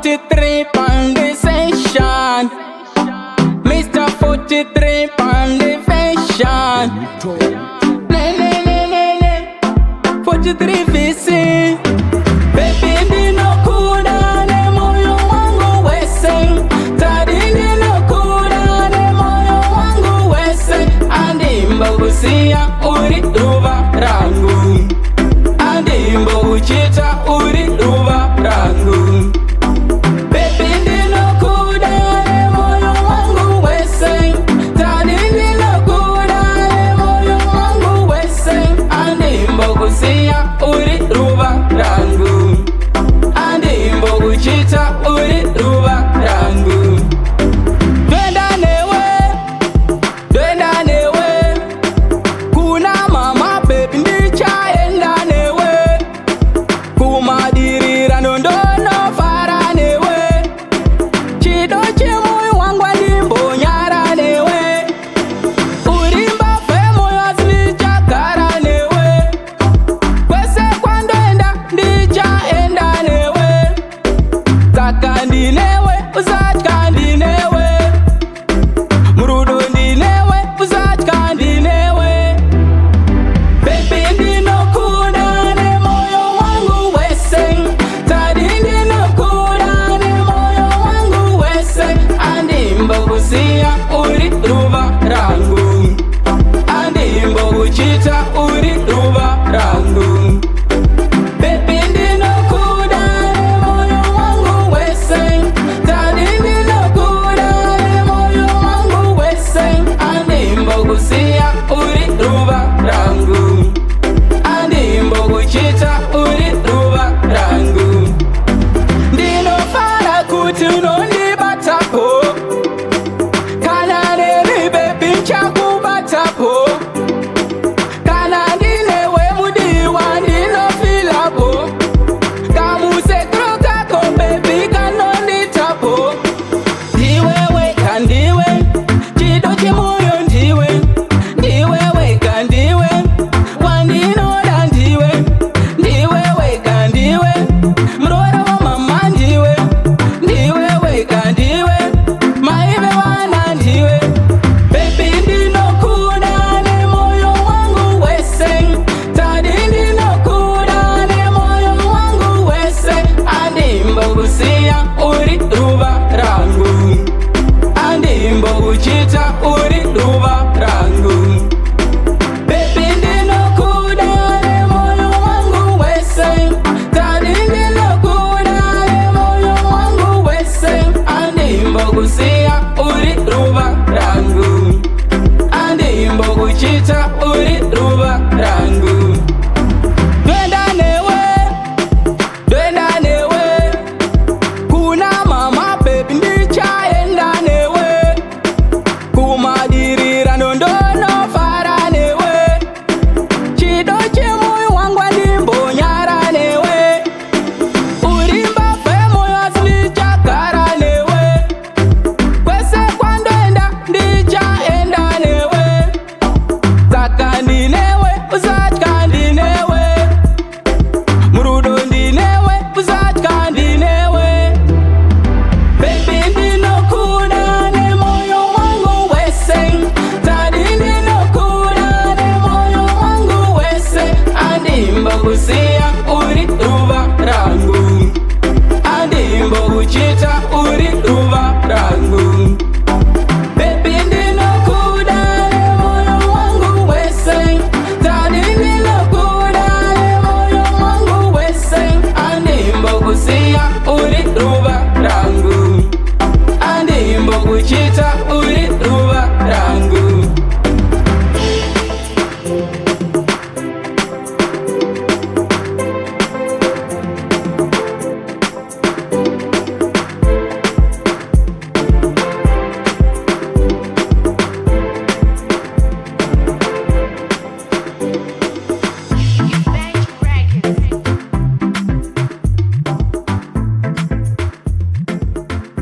43 on the session. Mr. 43 on the fashion. 43 VC. Baby ndinokuda ne moyo wangu wese. Tadi ndinokuda ne moyo wangu wese. Andimba kusia uri ruva rangu. Andimba kuchita uri ruva rangu. Baby ndinokuda ne moyo wangu wese. Tadi ndinokuda ne moyo wangu wese. Andimba kusia uri ruva rangu. Andimba kuchita uri ruva rangu. Twenda newe kuna mama baby ndichaenda newe kumadirira nondono fara newe chido chemoyo wangu ndimbonyara newe urimba femoyo asinichagara newe kwese kwandoenda ndichaenda newe saka ndinewe usatya ndinewe murudo ndinewe usatya ndinewe baby ndinokuda ne moyo wangu wese tadi ndinokuda ne moyo wangu wese andimba kusia uri ruva rangu andimba kuchita uri ruva rangu baby ndinokuda ne moyo wangu wese tadi ndinokuda ne moyo wangu wese andimba kusia uri ruva rangu andimba kuchita uri ruva rangu ndinofara kuti unondibatapo kana neni bebi nchakubatapo kana ndinewe mudiwa ndinofilapo kamusekro kako bebi kanonditapo ndiwewe kandiwe chido chemoyo ndiwe ndiwewe kandiwe wandinoda ndiwewe kandiwe mrora wa mama ndiwewe kandiwe maive wana ndiwe baby ndinokuda ne moyo wangu wese tadi ndinokuda ne moyo wangu wese andimba kusia uri ruva rangu andimba kuchita uri ruva rangu baby ndinokuda ne moyo wangu wese tadi ndinokuda ne moyo wangu wese andimba kusia uri ruva rangu andimba kuchita uri ruva rangu twenda newe kuna mama baby ndichaenda newe kumadirira nondono fara newe chido chemoyo wangu ndimbonyara newe urimba femoyo asinichagara newe kwese kwandoenda ndichaenda newe saka ndinewe usatya ndinewe murudo ndinewe usatya ndinewe baby ndinokuda ne moyo wangu wese tadi ndinokuda ne moyo wangu wese andimba kusia